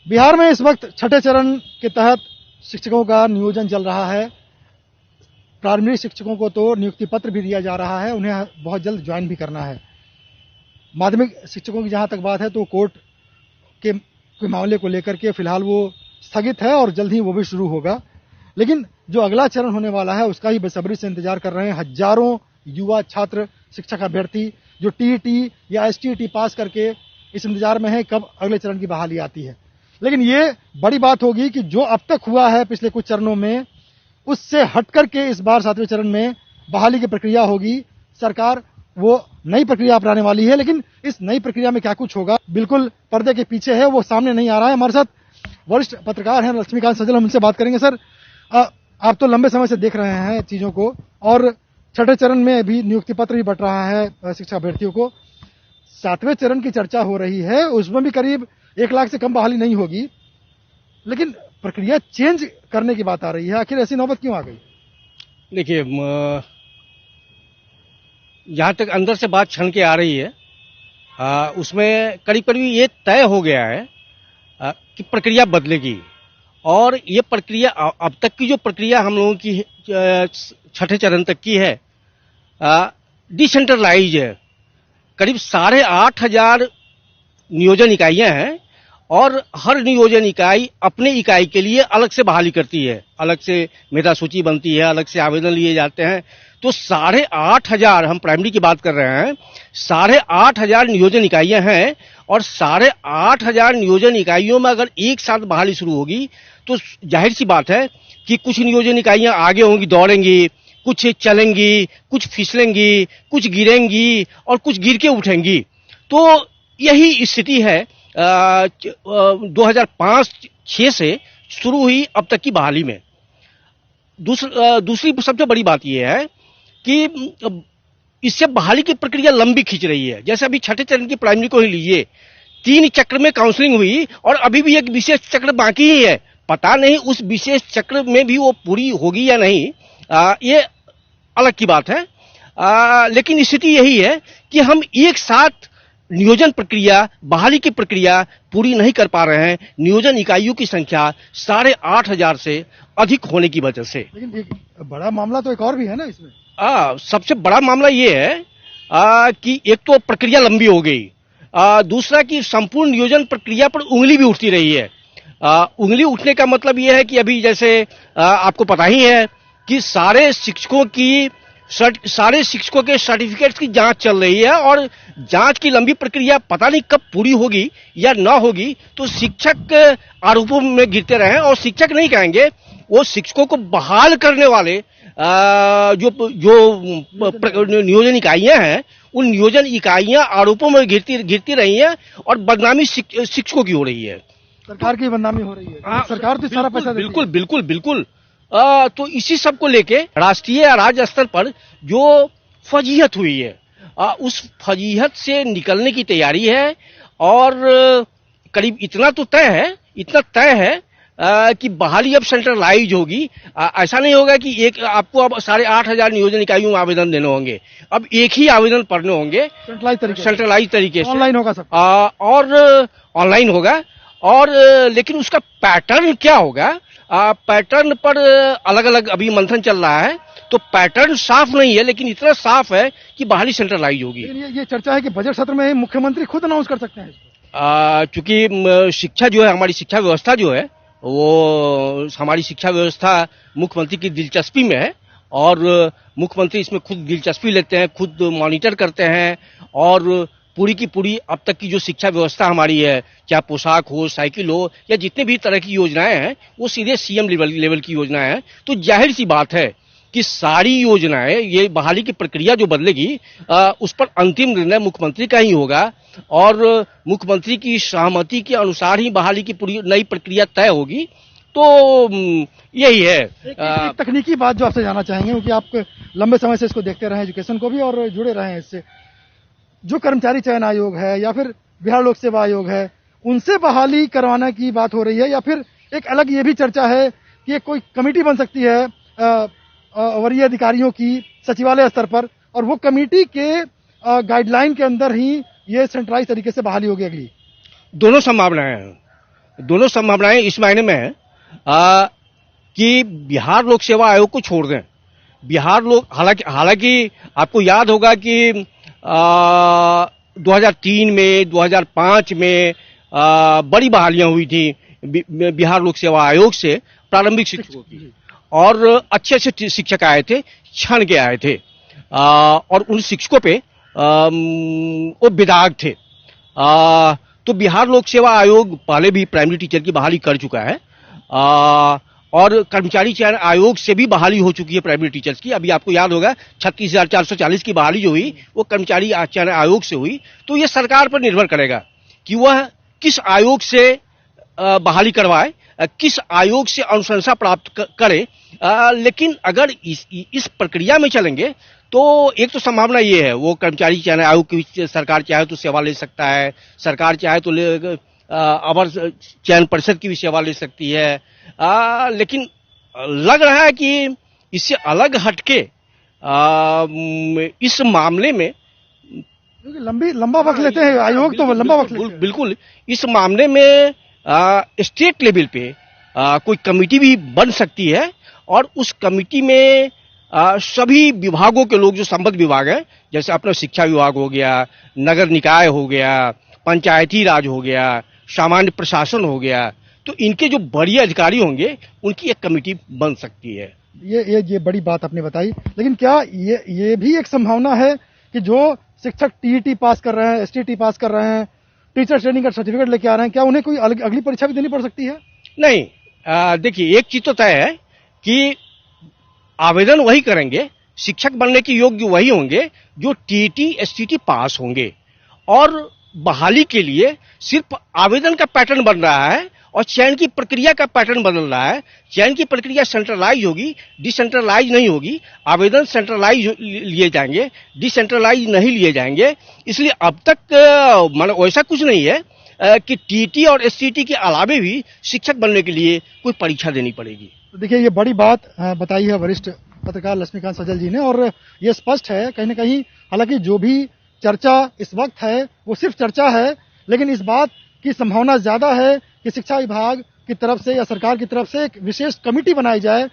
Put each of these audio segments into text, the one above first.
बिहार में इस वक्त छठे चरण के तहत शिक्षकों का नियोजन चल रहा है। प्रारंभिक शिक्षकों को तो नियुक्ति पत्र भी दिया जा रहा है, उन्हें बहुत जल्द ज्वाइन भी करना है। माध्यमिक शिक्षकों की जहां तक बात है तो कोर्ट के मामले को लेकर के फिलहाल वो स्थगित है और जल्द ही वो भी शुरू होगा। लेकिन जो अगला चरण होने वाला है उसका ही बेसब्री से इंतजार कर रहे हैं हजारों युवा छात्र शिक्षक अभ्यर्थी जो टीईटी या एसटीईटी पास करके इस इंतजार में है कब अगले चरण की बहाली आती है। लेकिन ये बड़ी बात होगी कि जो अब तक हुआ है पिछले कुछ चरणों में उससे हट करके इस बार 7वें चरण में बहाली की प्रक्रिया होगी। सरकार वो नई प्रक्रिया अपनाने वाली है, लेकिन इस नई प्रक्रिया में क्या कुछ होगा बिल्कुल पर्दे के पीछे है, वो सामने नहीं आ रहा है। हमारे साथ वरिष्ठ पत्रकार हैं लक्ष्मीकांत सजल, हम उनसे बात करेंगे। सर, आप तो लंबे समय से देख रहे हैं चीजों को और छठे चरण में भी नियुक्ति पत्र भी बंट रहा है शिक्षा अभ्यर्थियों को। 7वें चरण की चर्चा हो रही है, उसमें भी करीब 1 लाख से कम बहाली नहीं होगी, लेकिन प्रक्रिया चेंज करने की बात आ रही है। आखिर ऐसी नौबत क्यों आ गई? देखिए, जहां तक अंदर से बात छन के आ रही है उसमें करीब करीब ये तय हो गया है कि प्रक्रिया बदलेगी। और ये प्रक्रिया अब तक की जो प्रक्रिया हम लोगों की छठे चरण तक की है डिसेंट्रलाइज है। करीब 8,500 नियोजन इकाइयां हैं और हर नियोजन इकाई अपने इकाई के लिए अलग से बहाली करती है, अलग से मेधा सूची बनती है, अलग से आवेदन लिए जाते हैं। तो 8,500, हम प्राइमरी की बात कर रहे हैं, 8,500 नियोजन इकाइयां हैं और 8,500 नियोजन इकाइयों में अगर एक साथ बहाली शुरू होगी तो जाहिर सी बात है कि कुछ नियोजन इकाइयां आगे होंगी, दौड़ेंगी, कुछ चलेंगी, कुछ फिसलेंगी, कुछ गिरेंगी और कुछ गिर के उठेंगी। तो यही स्थिति है 2005-6 से शुरू हुई अब तक की बहाली में। दूसरी सबसे बड़ी बात यह है कि इससे बहाली की प्रक्रिया लंबी खींच रही है। जैसे अभी छठे चरण की प्राइमरी को ही लीजिए, 3 चक्र में काउंसलिंग हुई और अभी भी एक विशेष चक्र बाकी ही है। पता नहीं उस विशेष चक्र में भी वो पूरी होगी या नहीं, ये अलग की बात है। लेकिन स्थिति यही है कि हम एक साथ नियोजन प्रक्रिया, बहाली की प्रक्रिया पूरी नहीं कर पा रहे हैं, नियोजन इकाइयों की संख्या 8,500 से अधिक होने की वजह से। लेकिन एक बड़ा मामला तो एक और भी है ना इसमें। सबसे बड़ा मामला ये है कि एक तो प्रक्रिया लंबी हो गई, दूसरा कि संपूर्ण नियोजन प्रक्रिया पर उंगली भी उठती रही है। उंगली उठने का मतलब ये है कि अभी जैसे आपको पता ही है कि सारे शिक्षकों के सर्टिफिकेट्स की जांच चल रही है और जांच की लंबी प्रक्रिया पता नहीं कब पूरी होगी या ना होगी। तो शिक्षक आरोपों में गिरते रहे और शिक्षक नहीं कहेंगे, वो शिक्षकों को बहाल करने वाले जो नियोजन इकाइयां हैं, उन नियोजन इकाइयां आरोपों में गिरती रही हैं और बदनामी शिक्षकों की हो रही है। सरकार की बदनामी हो रही है। सरकार तो सारा पैसा देती है। बिल्कुल। तो इसी सब को लेके राष्ट्रीय या राज्य स्तर पर जो फजीहत हुई है, उस फजीहत से निकलने की तैयारी है। और करीब इतना तय है कि बहाली अब सेंट्रलाइज होगी। ऐसा नहीं होगा कि आपको अब 8,500 नियोजन इकाइयों में आवेदन देने होंगे, अब एक ही आवेदन पढ़ने होंगे सेंट्रलाइज तरीके से। ऑनलाइन होगा सब और ऑनलाइन होगा। और लेकिन उसका पैटर्न क्या होगा, पैटर्न पर अलग अलग अभी मंथन चल रहा है। तो पैटर्न साफ नहीं है, लेकिन इतना साफ है कि बहाली सेंट्रलाइज होगी। ये चर्चा है कि बजट सत्र में मुख्यमंत्री खुद अनाउंस कर सकते हैं। चूंकि शिक्षा जो है, हमारी शिक्षा व्यवस्था जो है, वो हमारी शिक्षा व्यवस्था मुख्यमंत्री की दिलचस्पी में है और मुख्यमंत्री इसमें खुद दिलचस्पी लेते हैं, खुद मॉनिटर करते हैं। और पूरी की पूरी अब तक की जो शिक्षा व्यवस्था हमारी है, चाहे पोशाक हो, साइकिल हो या जितने भी तरह की योजनाएं हैं, वो सीधे सीएम लेवल की योजनाएं हैं। तो जाहिर सी बात है कि सारी योजनाएं, ये बहाली की प्रक्रिया जो बदलेगी उस पर अंतिम निर्णय मुख्यमंत्री का ही होगा और मुख्यमंत्री की सहमति के अनुसार ही बहाली की पूरी नई प्रक्रिया तय होगी। तो यही है। एक तकनीकी बात जो आपसे जानना चाहेंगे, क्योंकि आप लंबे समय से इसको देखते रहे, एजुकेशन को भी, और जुड़े रहे हैं इससे। जो कर्मचारी चयन आयोग है या फिर बिहार लोक सेवा आयोग है, उनसे बहाली करवाने की बात हो रही है या फिर एक अलग ये भी चर्चा है कि कोई कमेटी बन सकती है वरीय अधिकारियों की सचिवालय स्तर पर और वो कमेटी के गाइडलाइन के अंदर ही ये सेंट्रलाइज तरीके से बहाली होगी अगली? दोनों संभावनाएं हैं। दोनों संभावनाएं इस मायने में है कि बिहार लोक सेवा आयोग को छोड़ दें। बिहार लोग हालांकि आपको याद होगा कि 2003 में 2005 में बड़ी बहालियां हुई थी बिहार लोक सेवा आयोग से प्रारंभिक शिक्षकों की, और अच्छे अच्छे शिक्षक आए थे, छान के आए थे, और उन शिक्षकों पे वो विधायक थे। तो बिहार लोक सेवा आयोग पहले भी प्राइमरी टीचर की बहाली कर चुका है, और कर्मचारी चयन आयोग से भी बहाली हो चुकी है प्राइमरी टीचर्स की। अभी आपको याद होगा 36,440 की बहाली जो हुई वो कर्मचारी चयन आयोग से हुई। तो ये सरकार पर निर्भर करेगा कि वह किस आयोग से बहाली करवाए, किस आयोग से अनुशंसा प्राप्त करे। लेकिन अगर इस प्रक्रिया में चलेंगे तो एक तो संभावना ये है, वो कर्मचारी चयन आयोग की सरकार चाहे तो सेवा ले सकता है, सरकार चाहे तो अवर चयन परिषद की भी सेवा ले सकती है। लेकिन लग रहा है कि इससे अलग हटके इस मामले में लंबा वक्त लेते हैं आयोग, तो लंबा वक्त लेते हैं। बिल्कुल इस मामले में स्टेट लेवल पे कोई कमेटी भी बन सकती है, और उस कमेटी में सभी विभागों के लोग जो संबद्ध विभाग है, जैसे अपना शिक्षा विभाग हो गया, नगर निकाय हो गया, पंचायती राज हो गया, सामान्य प्रशासन हो गया, तो इनके जो बड़े अधिकारी होंगे उनकी एक कमेटी बन सकती है। ये बड़ी बात आपने बताई। लेकिन क्या ये भी एक संभावना है कि जो शिक्षक टीईटी पास कर रहे हैं, एसटीटी पास कर रहे हैं, टीचर ट्रेनिंग का सर्टिफिकेट लेके आ रहे हैं, क्या उन्हें कोई अगली परीक्षा भी देनी पड़ सकती है? नहीं, देखिए एक चीज तो तय है कि आवेदन वही करेंगे, शिक्षक बनने के योग्य वही होंगे जो टीईटी एसटीटी पास होंगे, और बहाली के लिए सिर्फ आवेदन का पैटर्न बन रहा है और चयन की प्रक्रिया का पैटर्न बदल रहा है। चयन की प्रक्रिया सेंट्रलाइज होगी, डिसेंट्रलाइज नहीं होगी। आवेदन सेंट्रलाइज लिए जाएंगे, डिसेंट्रलाइज नहीं लिए जाएंगे। इसलिए अब तक मतलब वैसा कुछ नहीं है कि टीटी और एसटीटी के अलावे भी शिक्षक बनने के लिए कोई परीक्षा देनी पड़ेगी। तो देखिए ये बड़ी बात बताई है वरिष्ठ पत्रकार लक्ष्मीकांत सजल जी ने, और ये स्पष्ट है कहीं न कहीं, हालांकि जो भी चर्चा इस वक्त है वो सिर्फ चर्चा है, लेकिन इस बात की संभावना ज्यादा है कि शिक्षा विभाग की तरफ से या सरकार की तरफ से एक विशेष कमेटी बनाई जाए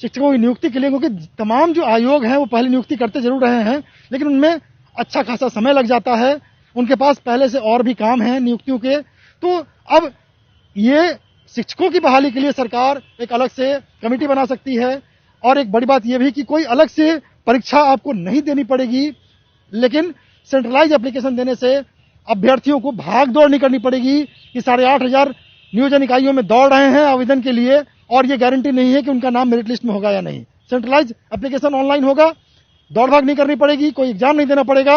शिक्षकों की नियुक्ति के लिए, क्योंकि तमाम जो आयोग हैं वो पहले नियुक्ति करते जरूर रहे हैं, लेकिन उनमें अच्छा खासा समय लग जाता है, उनके पास पहले से और भी काम हैं नियुक्तियों के। तो अब ये शिक्षकों की बहाली के लिए सरकार एक अलग से कमेटी बना सकती है, और एक बड़ी बात यह भी कि कोई अलग से परीक्षा आपको नहीं देनी पड़ेगी, लेकिन सेंट्रलाइज एप्लीकेशन देने से अभ्यर्थियों को भाग दौड़ नहीं करनी पड़ेगी कि 8,500 नियोजन इकाइयों में दौड़ रहे हैं आवेदन के लिए, और ये गारंटी नहीं है कि उनका नाम मेरिट लिस्ट में होगा या नहीं। सेंट्रलाइज एप्लीकेशन ऑनलाइन होगा, दौड़ भाग नहीं करनी पड़ेगी, कोई एग्जाम नहीं देना पड़ेगा,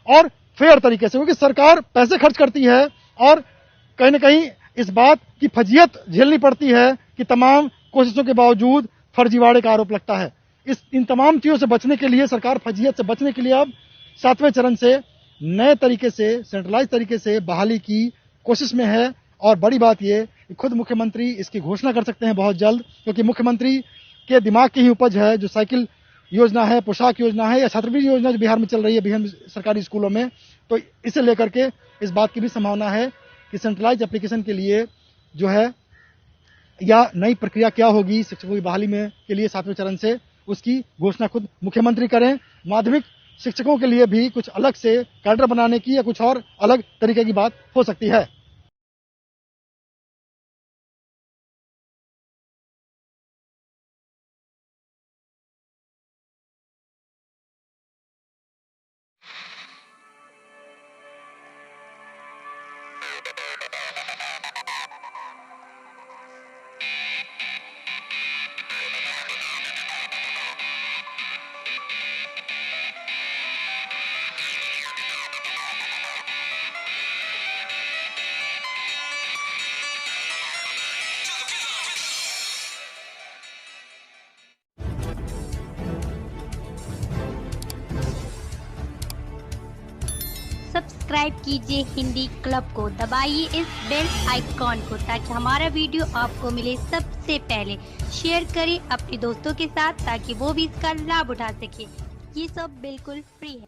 और फेयर तरीके से, क्योंकि सरकार पैसे खर्च करती है और कहीं ना कहीं इस बात की फजीयत झेलनी पड़ती है कि तमाम कोशिशों के बावजूद फर्जीवाड़े का आरोप लगता है। इन तमाम चीजों से बचने के लिए सरकार फजीयत से बचने के लिए अब 7वें चरण से नए तरीके से, सेंट्रलाइज तरीके से बहाली की कोशिश में है। और बड़ी बात यह कि खुद मुख्यमंत्री इसकी घोषणा कर सकते हैं बहुत जल्द, क्योंकि मुख्यमंत्री के दिमाग की ही उपज है जो साइकिल योजना है, पोशाक योजना है, या छात्रवृत्ति योजना जो बिहार में चल रही है बिहार सरकारी स्कूलों में। तो इसे लेकर के इस बात की भी संभावना है कि सेंट्रलाइज एप्लीकेशन के लिए जो है या नई प्रक्रिया क्या होगी शिक्षकों की बहाली में के लिए 7वें चरण से, उसकी घोषणा खुद मुख्यमंत्री करें। माध्यमिक शिक्षकों के लिए भी कुछ अलग से कैडर बनाने की या कुछ और अलग तरीके की बात हो सकती है। सब्सक्राइब कीजिए हिंदी क्लब को, दबाइए इस बेल आइकॉन को ताकि हमारा वीडियो आपको मिले सबसे पहले। शेयर करें अपने दोस्तों के साथ ताकि वो भी इसका लाभ उठा सके। ये सब बिल्कुल फ्री है।